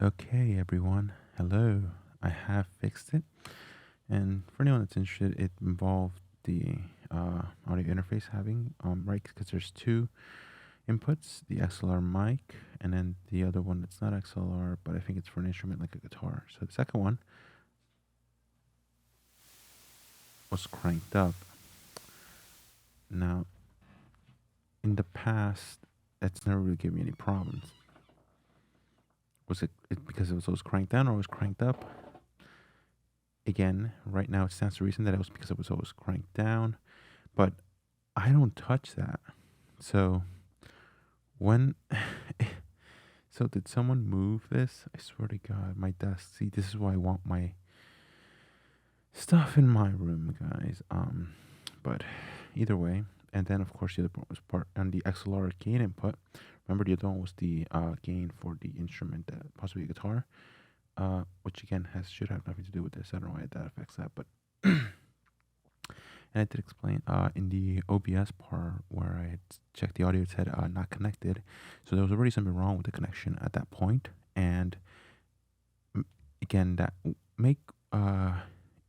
Okay, everyone. Hello. I have fixed it. And for anyone that's interested, it involved the audio interface having, right? Because there's two inputs, the XLR mic, and then the other one that's not XLR, but I think it's for an instrument like a guitar. So the second one was cranked up. Now, in the past, that's never really given me any problems. Was it because it was always cranked down or was cranked up? Again, right now it stands to reason that it was because it was always cranked down, but I don't touch that. So when so did someone move this? I swear to God, my desk. See, this is why I want my stuff in my room, guys. But either way, and then of course the other part was part on the XLR gain input. Remember the other one was the gain for the instrument, possibly a guitar, which again should have nothing to do with this. I don't know why that affects that, but and I did explain in the OBS part where I had checked the audio, it said not connected. So there was already something wrong with the connection at that point. And again, that make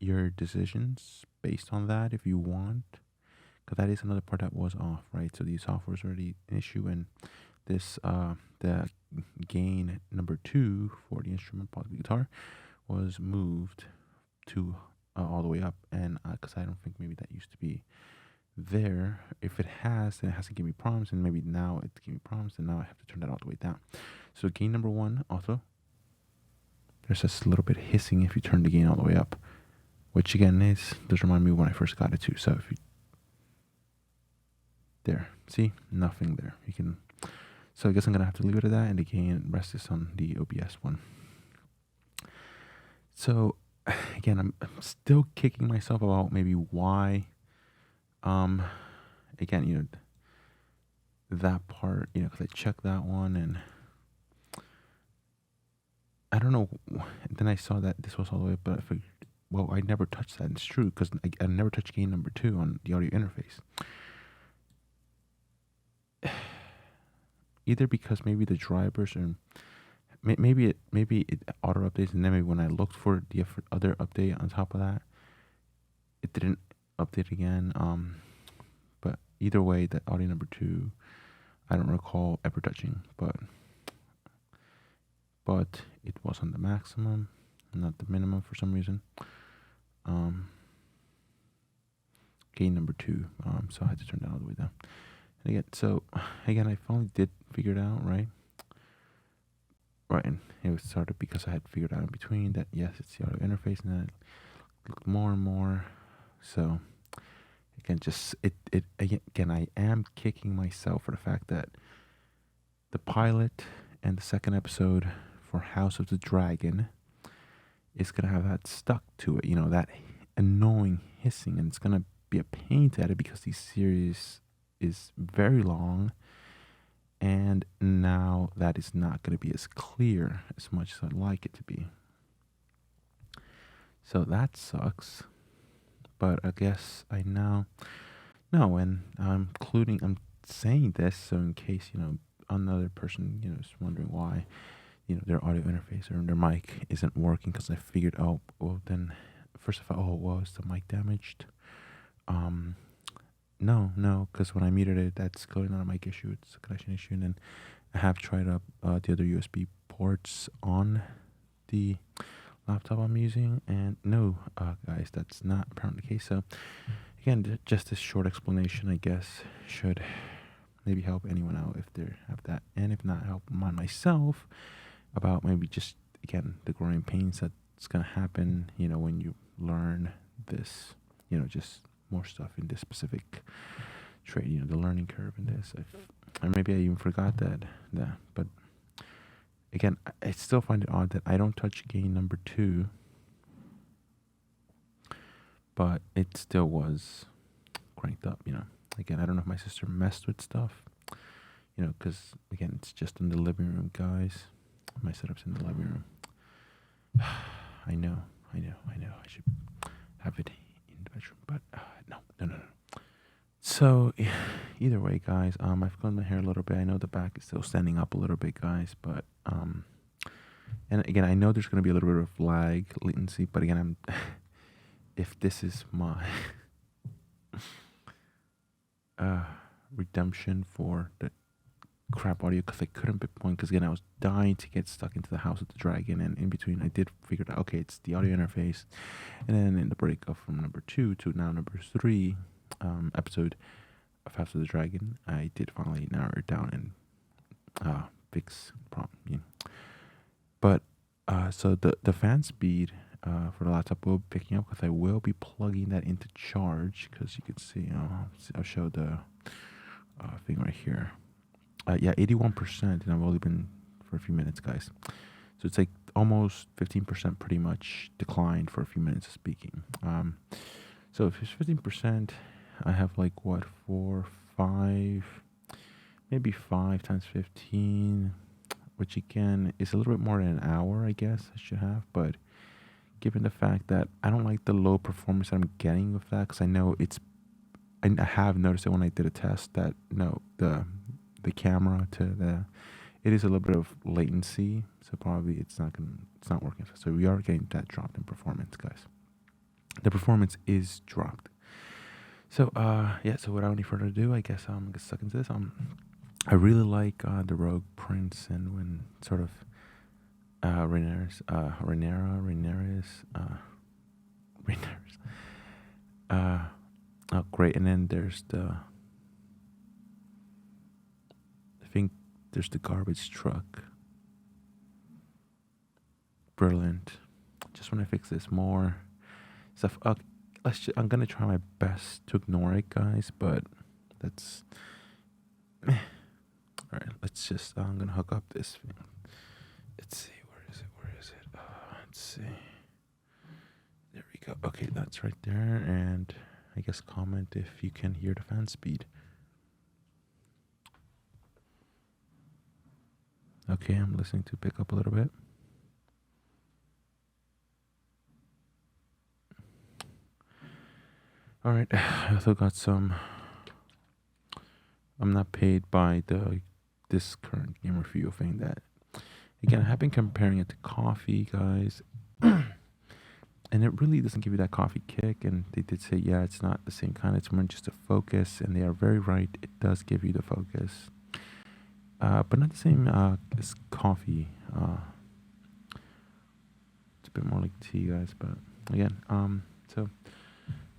your decisions based on that if you want, because that is another part that was off, right? So the software is already an issue, and this the gain number 2 for the instrument, possibly guitar, was moved to all the way up, and because I don't think maybe that used to be there. If it has, then it hasn't given me problems, and maybe now it's giving me problems, and now I have to turn that all the way down. So gain number 1 also, there's just a little bit hissing if you turn the gain all the way up, which again does remind me when I first got it too. So if you there, see, nothing there. You can. So I guess I'm gonna have to leave it at that, and the gain rest is on the OBS one. So again, I'm still kicking myself about maybe why. Again, that part, because I checked that one, and I don't know. Then I saw that this was all the way up, but I figured, well, I never touched that. And it's true because I never touched gain number 2 on the audio interface. Either because maybe the drivers are, maybe it auto updates, and then maybe when I looked for the other update on top of that, it didn't update again. But either way, that audio number 2, I don't recall ever touching, but it was on the maximum, not the minimum for some reason. Gain number 2, so I had to turn that all the way down. And again, I finally did figure it out, right? Right, and it was started because I had figured out in between that yes, it's the audio interface, and then I looked more and more. So again, again, I am kicking myself for the fact that the pilot and the second episode for House of the Dragon is gonna have that stuck to it, that annoying hissing, and it's gonna be a pain to edit because the series is very long, and now that is not going to be as clear as much as I'd like it to be. So that sucks. But I guess I now no, and I'm saying this so in case another person is wondering why their audio interface or their mic isn't working, because I figured, oh well, then first of all, oh well, is the mic damaged? No, because when I muted it, that's clearly not a mic issue, it's a connection issue. And then I have tried up the other USB ports on the laptop I'm using, and no, guys, that's not apparently the case. So again, just this short explanation, I guess, should maybe help anyone out if they have that, and if not, help myself about maybe just, again, the growing pains that's gonna happen when you learn this, just more stuff in this specific trade, the learning curve in this. Or maybe I even forgot that, but again, I still find it odd that I don't touch gain number 2, but it still was cranked up, Again, I don't know if my sister messed with stuff, because again, it's just in the living room, guys. My setup's in the living room. I know. I should have it in the bedroom, but no. So either way, guys, I've combed my hair a little bit. I know the back is still standing up a little bit, guys, but And again, I know there's going to be a little bit of lag, latency, but again, if this is my uh, redemption for the crap audio, because I couldn't pinpoint, because again, I was dying to get stuck into the House of the Dragon, and in between, I did figure out, okay, it's the audio interface, and then in the break up from number 2 to now number 3 episode of House of the Dragon, I did finally narrow it down and fix the problem. Yeah. But so the fan speed for the laptop will be picking up, because I will be plugging that into charge, because you can see, I'll show the thing right here. Yeah, 81%, and I've only been for a few minutes, guys. So it's like almost 15% pretty much declined for a few minutes of speaking. So if it's 15%, I have like what, 4, 5, maybe 5 times 15, which again is a little bit more than an hour, I guess I should have. But given the fact that I don't like the low performance that I'm getting with that, because I know I have noticed it when I did a test that the camera it is a little bit of latency, so probably it's not working. So we are getting that drop in performance, guys. The performance is dropped. So yeah. So without any further ado, I guess I'm gonna get stuck into this. I really like the Rogue Prince, and when sort of Rhaenyra's. Oh, great! And then there's there's the garbage truck. Brilliant. Just want to fix this more stuff. I'm gonna try my best to ignore it, guys, but that's. All right, let's just. I'm gonna hook up this thing. Let's see, where is it? Let's see. There we go. Okay, that's right there, and I guess comment if you can hear the fan speed. Okay, I'm listening to pick up a little bit. All right, I also got some. I'm not paid by this current game review thing. That again, I have been comparing it to coffee, guys, and it really doesn't give you that coffee kick. And they did say, yeah, it's not the same kind. It's more just a focus, and they are very right. It does give you the focus. But not the same as coffee. It's a bit more like tea, guys. But again, so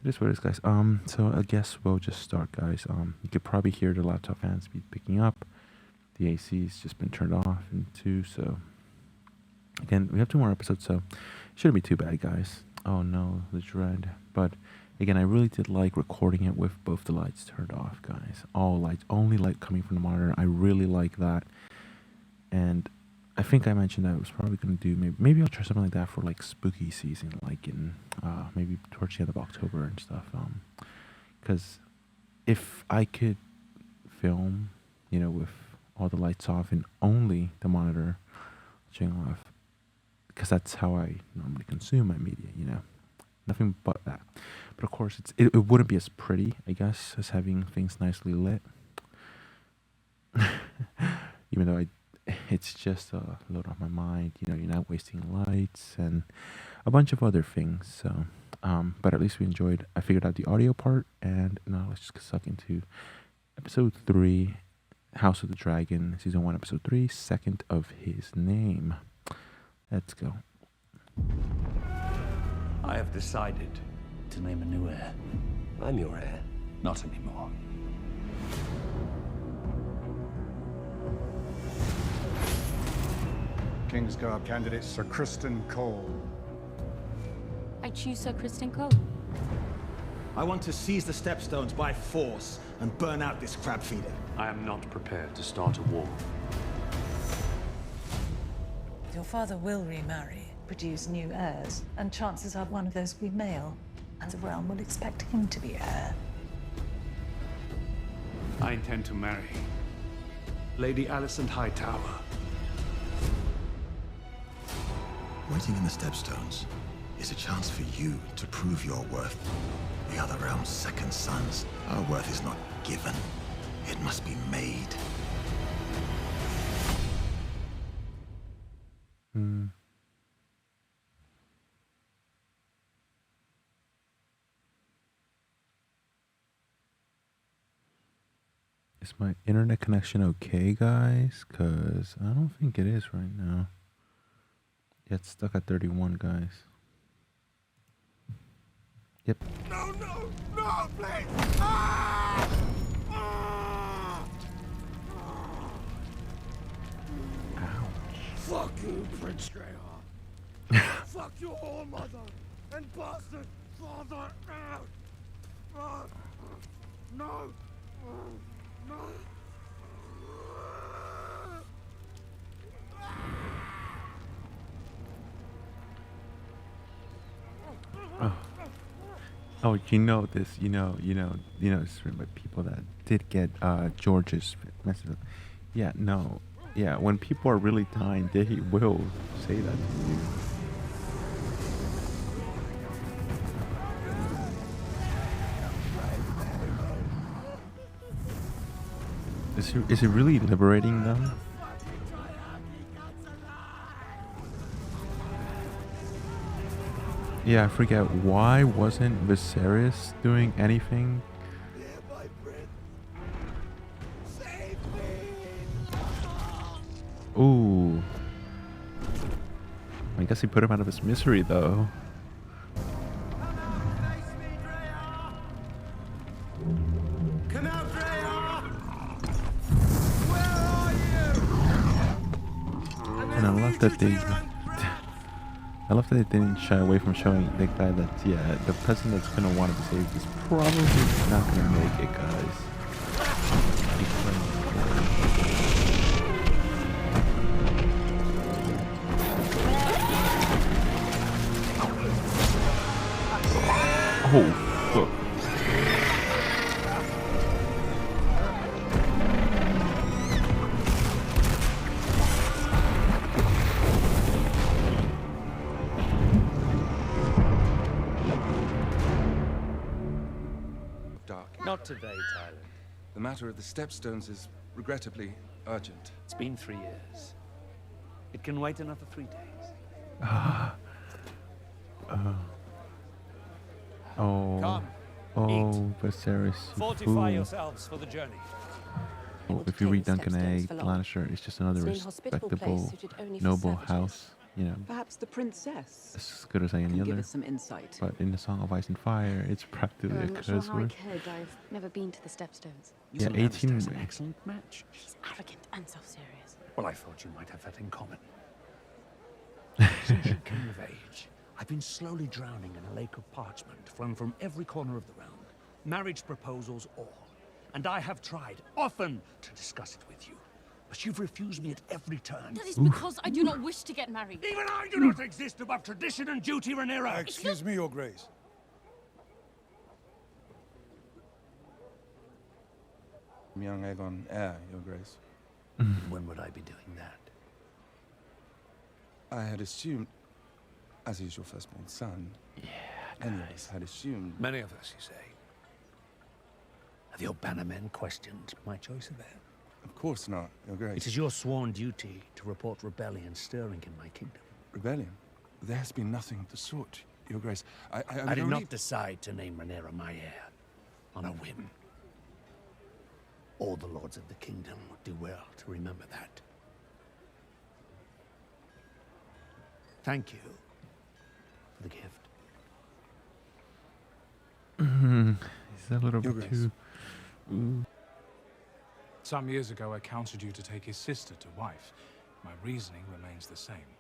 it is what it is, guys. So I guess we'll just start, guys. You could probably hear the laptop fan speed picking up. The AC's just been turned off in 2. So again, we have 2 more episodes, so it shouldn't be too bad, guys. Oh no, the dread. But again, I really did like recording it with both the lights turned off, guys. All lights, only light coming from the monitor. I really like that. And I think I mentioned that I was probably going to do, maybe I'll try something like that for like spooky season, like in maybe towards the end of October and stuff. Because if I could film, with all the lights off and only the monitor showing off, because that's how I normally consume my media, nothing but that. But of course, it wouldn't be as pretty, I guess, as having things nicely lit. Even though it's just a load off my mind. You're not wasting lights and a bunch of other things. So, but at least we enjoyed. I figured out the audio part, and now let's just get stuck into episode 3, House of the Dragon, season 1, episode 3, Second of His Name. Let's go. I have decided to name a new heir. I'm your heir. Not anymore. Kingsguard candidate Sir Kristen Cole. I choose Sir Kristen Cole. I want to seize the stepstones by force and burn out this crab feeder. I am not prepared to start a war. Your father will remarry, produce new heirs, and chances are one of those will be male, and the realm will expect him to be heir. I intend to marry Lady Alicent Hightower. Waiting in the Stepstones is a chance for you to prove your worth. We are the realm's second sons. Our worth is not given. It must be made. Is my internet connection okay, guys? Because I don't think it is right now. Yeah, it's stuck at 31, guys. Yep. No, no, no, please! Ah! Ah! Fuck you, Prince Greyheart. Fuck your whore mother and bastard father out. No, no. Oh, this, it's written by people that did get George's message. Yeah, no. Yeah, when people are really dying, they will say that to you. Is it really liberating them? Yeah, I forget, why wasn't Viserys doing anything? Ooh. I guess he put him out of his misery, though. Come out, Greyheart! Where are you? And I love that they didn't shy away from showing the guy that, yeah, the person that's gonna want to be saved is probably not gonna make it, guys. Oh, fuck. Not today, Tyler. The matter of the stepstones is regrettably urgent. It's been 3 years. It can wait another 3 days. Come, Viserys. fortify yourselves for the journey. Oh, if you read Duncan A. Lannister, it's just another respectable, noble house. You know, perhaps the princess as good as any give other. us some insight. But in the Song of Ice and Fire, it's practically a I'm not sure curse how I word. could. I've never been to the Stepstones. Yeah, 18. An excellent match. He's arrogant and self-serious. Well, I thought you might have that in common. Since you came of age, I've been slowly drowning in a lake of parchment flung from every corner of the realm. Marriage proposals all. And I have tried, often, to discuss it with you. But you've refused me at every turn. That is because I do not wish to get married. Even I do not exist above tradition and duty, Rhaenyra. Excuse me, Your Grace. Young Aegon heir, Your Grace. When would I be doing that? I had assumed, as he's your firstborn son, any of us had assumed. Many of us, you say. Have your bannermen questioned my choice of heir? Of course not, Your Grace. It is your sworn duty to report rebellion stirring in my kingdom. Rebellion? There has been nothing of the sort, Your Grace. I did only... not decide to name Rhaenyra my heir on a whim. All the lords of the kingdom would do well to remember that. Thank you for the gift. Is that a little Your bit Grace. too... Some years ago, I counseled you to take his sister to wife. My reasoning remains the same.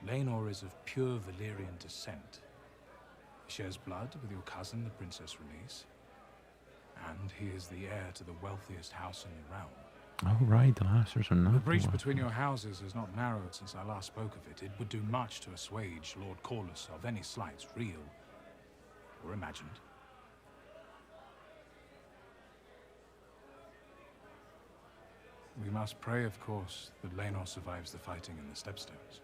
Laenor is of pure Valyrian descent. He shares blood with your cousin, the Princess Release. And he is the heir to the wealthiest house in the realm. Oh, right, the Lannisters are not... The breach between your houses has not narrowed since I last spoke of it. It would do much to assuage Lord Corlys of any slights, real or imagined. We must pray, of course, that Laenor survives the fighting in the Stepstones.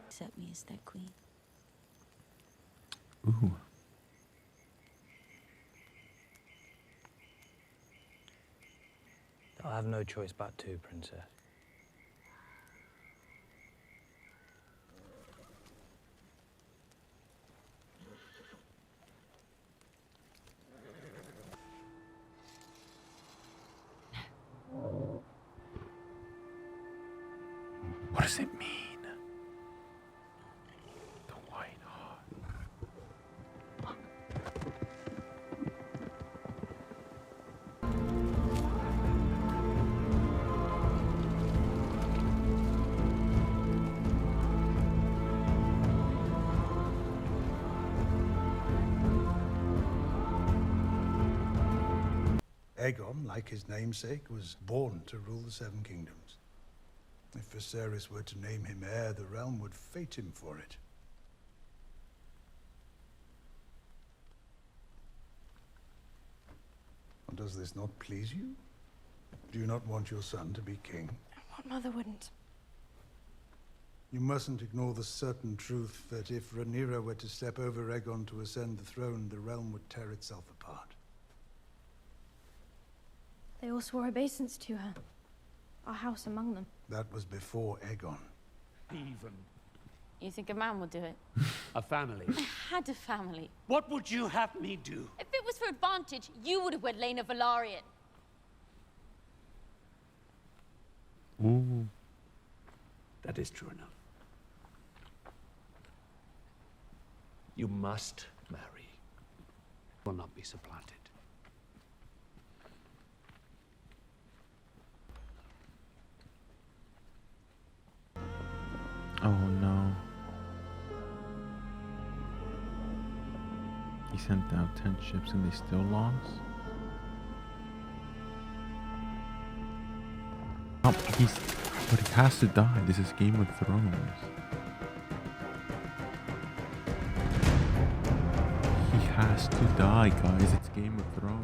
Accept me as their queen. Ooh. I'll have no choice but to, Princess. What does it mean? The White Hawk. Aegon, like his namesake, was born to rule the Seven Kingdoms. If Viserys were to name him heir, the realm would fate him for it. Does this not please you? Do you not want your son to be king? What mother wouldn't? You mustn't ignore the certain truth that if Rhaenyra were to step over Aegon to ascend the throne, the realm would tear itself apart. They all swore obeisance to her. Our house among them. That was before Aegon. Even You think a man would do it? a family. I had a family. What would you have me do? If it was for advantage, you would have wed Lena Velaryon. Ooh. That is true enough. You must marry. Will not be supplanted. Oh no. He sent out 10 ships and they still lost? Oh, but he has to die. This is Game of Thrones. He has to die, guys. It's Game of Thrones.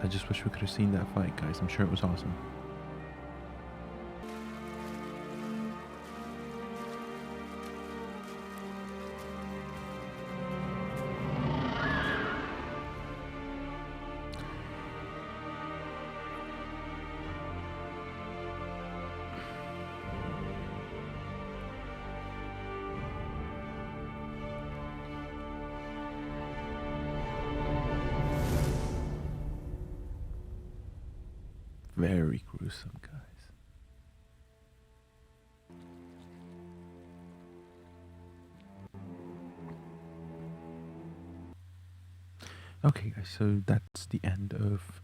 I just wish we could have seen that fight, guys. I'm sure it was awesome. Very gruesome, guys. Okay, guys, so that's the end of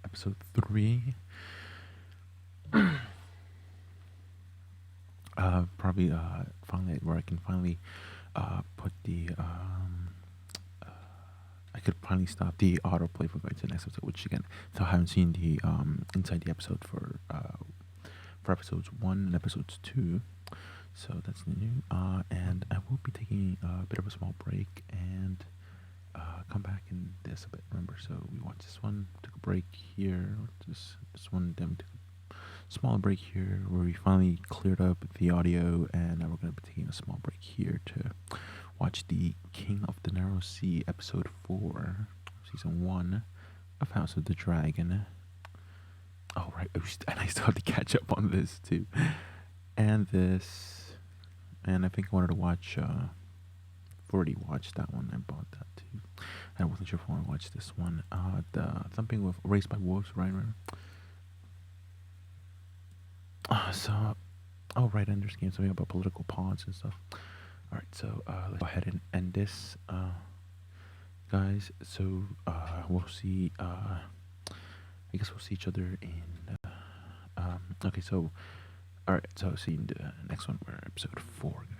episode 3. Probably finally where I can finally put the I could finally stop the autoplay for going to the next episode, which again, so I haven't seen the inside the episode for episodes 1 and episodes 2, so that's new. And I will be taking a bit of a small break and come back in this a bit. Remember, so we watched this one, took a break here, this one, then we took a small break here where we finally cleared up the audio, and now we're going to be taking a small break here to watch the King of the Narrow Sea episode 4, season 1 of House of the Dragon. Oh right, and I still have to catch up on this too, and this, and I think I wanted to watch. I've already watched that one. I bought that too. I wasn't sure if I want to watch this one. The Thumping with Raised by Wolves, right? So, oh right, and there's games something about political pawns and stuff. Alright, so let's go ahead and end this, guys. So we'll see, I guess we'll see each other in Okay, so, alright, so see you in the next one, we're episode 4, guys.